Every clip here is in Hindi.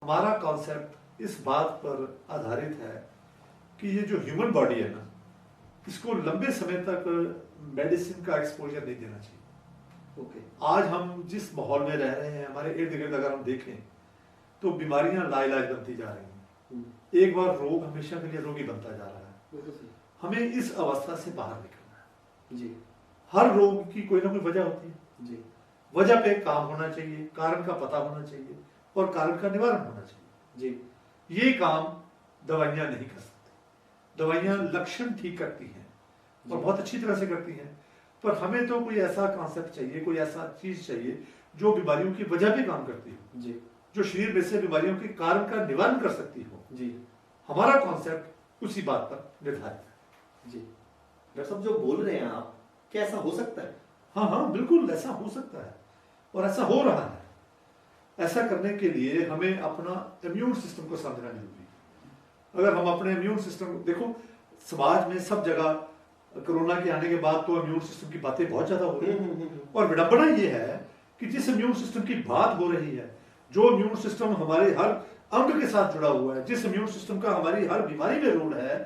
हमारा कॉन्सेप्ट इस बात पर आधारित है कि ये जो ह्यूमन बॉडी है ना, इसको लंबे समय तक मेडिसिन का एक्सपोजर नहीं देना चाहिए। ओके। आज हम जिस माहौल में रह रहे हैं, हमारे इर्द गिर्द अगर हम देखें तो बीमारियां लाइलाज बनती जा रही हैं। एक बार रोग हमेशा के लिए रोगी बनता जा रहा है। हमें इस अवस्था से बाहर निकलना है जी। हर रोग की कोई ना कोई वजह होती है जी। वजह पे काम होना चाहिए, कारण का पता होना चाहिए और कारण का निवारण होना चाहिए। जी। ये काम दवाइयां नहीं कर सकती। दवाइयां लक्षण ठीक करती हैं और बहुत अच्छी तरह से करती हैं, पर हमें तो कोई ऐसा कॉन्सेप्ट चाहिए, कोई ऐसा चीज चाहिए जो बीमारियों की वजह पे काम करती हो जी। जो शरीर में से बीमारियों के कारण का निवारण कर सकती हो। जी। हमारा कॉन्सेप्ट उसी बात पर निर्धारित है। जी। डॉक्टर साहब जो बोल रहे हैं आप, क्या ऐसा हो सकता है? हाँ हाँ, बिल्कुल ऐसा हो सकता है और ऐसा हो रहा है। ऐसा करने के लिए हमें अपना इम्यून सिस्टम को समझना जरूरी है। अगर हम अपने इम्यून सिस्टम, देखो समाज में सब जगह कोरोना के आने के बाद तो इम्यून सिस्टम की बातें बहुत ज्यादा हो रही है और विडंबना ये है कि जिस इम्यून सिस्टम की बात हो रही है, जो इम्यून सिस्टम हमारे हर अंग के साथ जुड़ा हुआ है, जिस इम्यून सिस्टम का हमारी हर बीमारी में रोल है,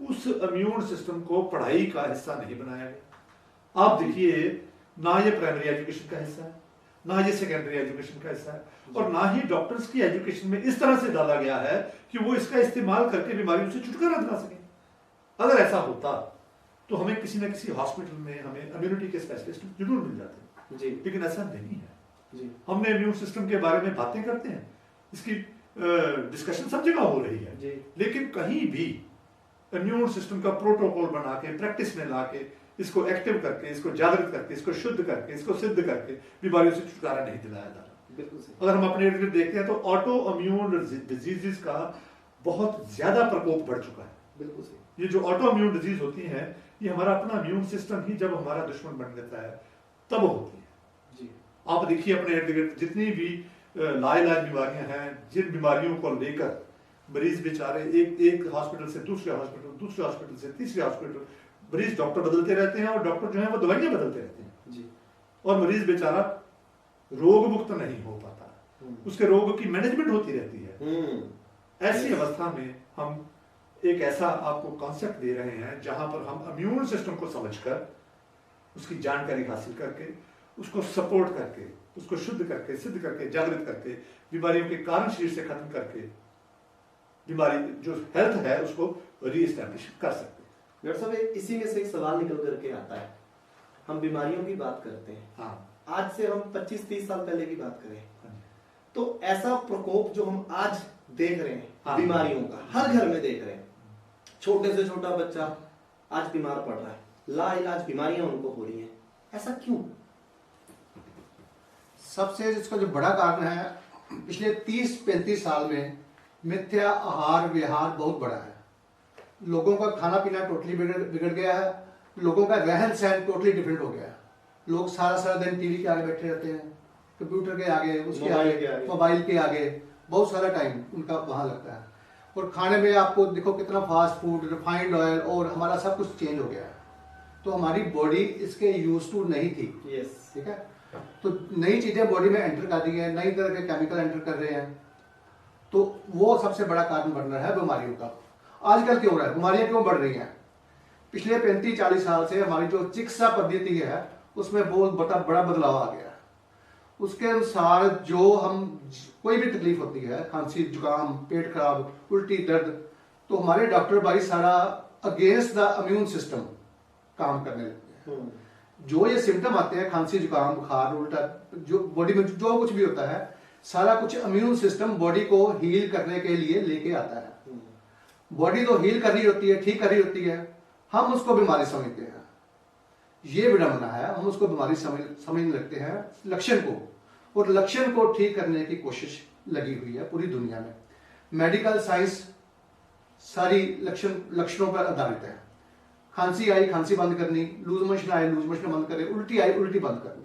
उस इम्यून सिस्टम को पढ़ाई का हिस्सा नहीं बनाया गया। आप देखिए, ना ये प्राइमरी एजुकेशन का हिस्सा है, ना ये सेकेंडरी एजुकेशन का हिस्सा है, और ना ही डॉक्टर्स की एजुकेशन में इस तरह से डाला गया है कि वो इसका इस्तेमाल करके बीमारियों से छुटकारा दिला सके। अगर ऐसा होता तो हमें किसी न किसी हॉस्पिटल में हमें इम्यूनिटी के स्पेशलिस्ट जरूर मिल जाते जी, लेकिन ऐसा नहीं है जी। हमने इम्यून सिस्टम के बारे में बातें करते हैं, इसकी डिस्कशन सब जगह हो रही है जी। लेकिन कहीं भी इम्यून सिस्टम का प्रोटोकॉल बना के प्रैक्टिस में ला के इसको एक्टिव करके, इसको जागृत करके, इसको शुद्ध करके, इसको सिद्ध करके बीमारियों से छुटकारा नहीं दिलाया जा रहा। अगर हम अपने इर्द गिर्द देखते हैं तो ऑटो इम्यून डिजीजेस का बहुत ज्यादा प्रकोप बढ़ चुका है। बिल्कुल सही। ये जो ऑटो इम्यून डिजीज होती हैं, ये हमारा अपना इम्यून सिस्टम ही जब हमारा दुश्मन बन जाता है तब होती है जी। आप देखिए अपने इर्द गिर्द जितनी भी लाइलाज बीमारियां हैं, जिन बीमारियों को लेकर मरीज बेचारे एक हॉस्पिटल से दूसरे हॉस्पिटल से तीसरे हॉस्पिटल, मरीज डॉक्टर बदलते रहते हैं और डॉक्टर जो है वो दवाइयां बदलते रहते हैं जी। और मरीज बेचारा रोग मुक्त नहीं हो पाता, उसके रोग की मैनेजमेंट होती रहती है। ऐसी अवस्था में हम एक ऐसा आपको कॉन्सेप्ट दे रहे हैं जहां पर हम इम्यून सिस्टम को समझकर, उसकी जानकारी हासिल करके, उसको सपोर्ट करके, उसको शुद्ध करके, सिद्ध करके, जागृत करके, बीमारियों के कारण शरीर से खत्म करके बीमारी जो हेल्थ है उसको रीएस्टैब्लिश कर सकते हैं। डॉक्टर साहब इसी में से एक सवाल निकल करके आता है, हम बीमारियों की बात करते हैं, हाँ, आज से हम 25-30 साल पहले की बात करें तो ऐसा प्रकोप जो हम आज देख रहे हैं, हाँ, बीमारियों का हर घर में देख रहे हैं, छोटे से छोटा बच्चा आज बीमार पड़ रहा है, लाइलाज बीमारियां उनको हो रही हैं, ऐसा क्यों? सबसे इसका जो बड़ा कारण है, पिछले 30-35 साल में मिथ्या आहार विहार बहुत बड़ा है। लोगों का खाना पीना टोटली बिगड़ गया है, लोगों का रहन सहन टोटली डिफरेंट हो गया है। लोग सारा दिन टीवी के आगे बैठे रहते हैं, कंप्यूटर के आगे, उसके आगे, मोबाइल के आगे, बहुत सारा टाइम उनका वहां लगता है। और खाने में आपको देखो कितना फास्ट फूड, रिफाइंड ऑयल और हमारा सब कुछ चेंज हो गया है, तो हमारी बॉडी इसके यूज टू नहीं थी। यस, ठीक है। तो नई चीजें बॉडी में एंटर कर रही है, नई तरह के केमिकल एंटर कर रहे हैं, तो वो सबसे बड़ा कारण बन रहा है बीमारियों का। आजकल क्यों हो रहा है, बीमारियां क्यों बढ़ रही हैं? पिछले 35-40 साल से हमारी जो चिकित्सा पद्धति है उसमें बहुत बड़ा बदलाव आ गया। उसके अनुसार जो हम कोई भी तकलीफ होती है, खांसी, जुकाम, पेट खराब, उल्टी, दर्द, तो हमारे डॉक्टर भाई सारा अगेंस्ट द इम्यून सिस्टम काम करने लगते हैं। जो ये सिम्टम आते हैं, खांसी, जुकाम, बुखार, उल्टा, जो बॉडी में जो कुछ भी होता है, सारा कुछ इम्यून सिस्टम बॉडी को हील करने के लिए लेके आता है। बॉडी तो हील कर रही होती है, ठीक कर रही होती है, हम उसको बीमारी समझते हैं। ये विडंबना है, हम उसको बीमारी समझने लगते हैं लक्षण को, और लक्षण को ठीक करने की कोशिश लगी हुई है पूरी दुनिया में। मेडिकल साइंस सारी लक्षणों पर आधारित है। खांसी आई, खांसी बंद करनी, लूज मोशन आए, लूज मोशन बंद करनी, उल्टी आई, उल्टी बंद करनी।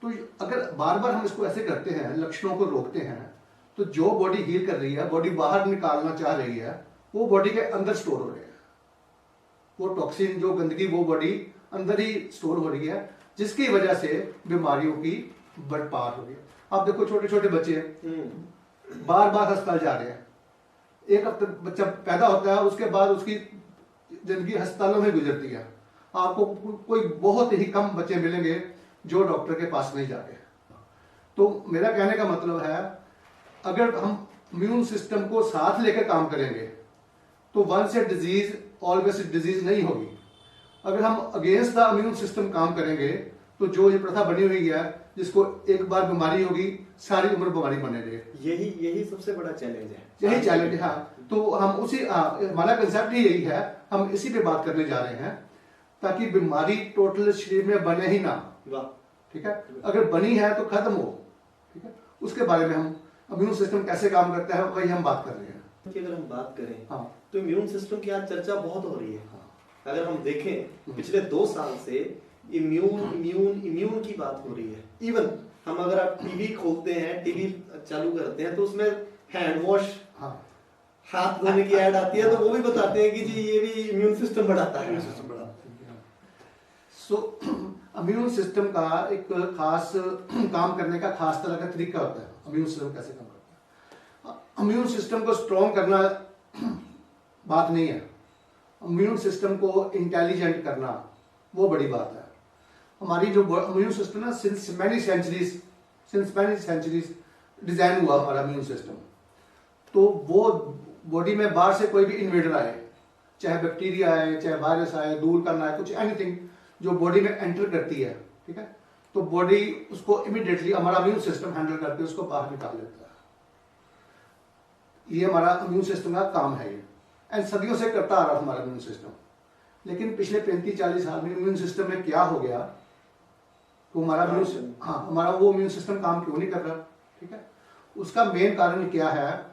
तो अगर बार बार हम इसको ऐसे करते हैं, लक्षणों को रोकते हैं, तो जो बॉडी हील कर रही है, बॉडी बाहर निकालना चाह रही है, वो बॉडी के अंदर स्टोर हो रही है। वो टॉक्सिन, जो गंदगी, वो बॉडी अंदर ही स्टोर हो रही है, जिसकी वजह से बीमारियों की बढ़पार हो रही है। आप देखो छोटे छोटे बच्चे बार बार अस्पताल जा रहे हैं। एक हफ्ते बच्चा पैदा होता है, उसके बाद उसकी जिंदगी अस्पतालों में गुजरती है। आपको कोई बहुत ही कम बच्चे मिलेंगे जो डॉक्टर के पास नहीं जाते। तो मेरा कहने का मतलब है, अगर हम इम्यून सिस्टम को साथ लेकर काम करेंगे तो वन से डिजीज ऑलवेज डिजीज नहीं होगी। अगर हम अगेंस्ट द इम्यून सिस्टम काम करेंगे तो जो ये प्रथा बनी हुई है, जिसको एक बार बीमारी होगी सारी उम्र बीमारी बनेगी, यही सबसे बड़ा चैलेंज है। यही चैलेंज है। हाँ, तो हम उसी हमारा कंसेप्ट ही यही है, हम इसी पे बात करने जा रहे हैं ताकि बीमारी टोटल शरीर में बने ही ना। ठीक है, अगर बनी है तो खत्म हो। ठीक है, उसके बारे में हम इम्यून सिस्टम कैसे काम करता है वही हम बात कर रहे हैं। कि अगर हम बात करें हाँ, तो इम्यून सिस्टम की आज चर्चा बहुत हो रही है। अगर हम देखें पिछले 2 साल से इम्यून की बात हो रही है। इवन हम अगर आप टीवी खोलते हैं, टीवी चालू करते हैं तो उसमें हैंड वॉश, हाथ धोने की ऐड आती है, तो वो भी बताते हैं कि जी ये भी इम्यून सिस्टम बढ़ाता है। सो इम्यून सिस्टम का एक खास काम करने का खास तरह का तरीका होता है। इम्यून सिस्टम कैसे काम करता है? इम्यून सिस्टम को स्ट्रॉन्ग करना बात नहीं है, इम्यून सिस्टम को इंटेलिजेंट करना वो बड़ी बात है। हमारी जो इम्यून सिस्टम है, सिंस मैनी सेंचुरीज डिजाइन हुआ हमारा इम्यून सिस्टम। तो वो बॉडी में बाहर से कोई भी इन्वेडर आए, चाहे बैक्टीरिया आए, चाहे वायरस आए, दूर करना है, कुछ एनीथिंग जो बॉडी में एंटर करती है, ठीक है, तो बॉडी उसको इमीडिएटली हमारा इम्यून सिस्टम हैंडल करके उसको बाहर निकाल लेता है। ये हमारा इम्यून सिस्टम का काम है ये, एंड सदियों से करता आ रहा हमारा इम्यून सिस्टम। लेकिन पिछले 35-40 साल में इम्यून सिस्टम में क्या हो गया, तो हमारा हमारा वो इम्यून सिस्टम काम क्यों नहीं कर रहा? ठीक है, उसका मेन कारण क्या है?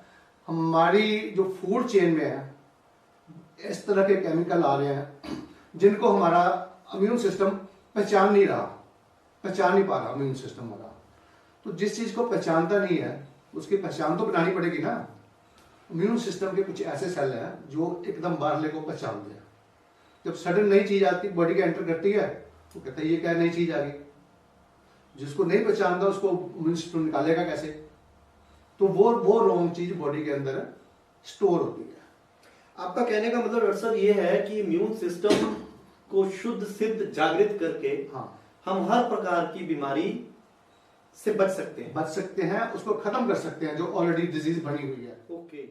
हमारी जो फूड चेन में है इस तरह के केमिकल आ रहे हैं जिनको हमारा इम्यून सिस्टम पहचान नहीं पा रहा इम्यून सिस्टम हमारा। तो जिस चीज को पहचानता नहीं है उसकी पहचान तो बनानी पड़ेगी ना। इम्यून सिस्टम के कुछ ऐसे सेल हैं जो एकदम बाहरले को पहचानते हैं। जब सडन नई चीज आती बॉडी के एंटर करती है तो कहते हैं ये क्या नई चीज आ गई। जिसको नहीं पहचानता उसको इम्यून सिस्टम निकालेगा कैसे? तो वो रॉन्ग चीज बॉडी के अंदर स्टोर होती है। आपका कहने का मतलब डॉक्टर साहब ये है कि इम्यून सिस्टम को शुद्ध सिद्ध जागृत करके हम हर प्रकार की बीमारी से बच सकते हैं, उसको खत्म कर सकते हैं जो ऑलरेडी डिजीज बनी हुई है। ओके।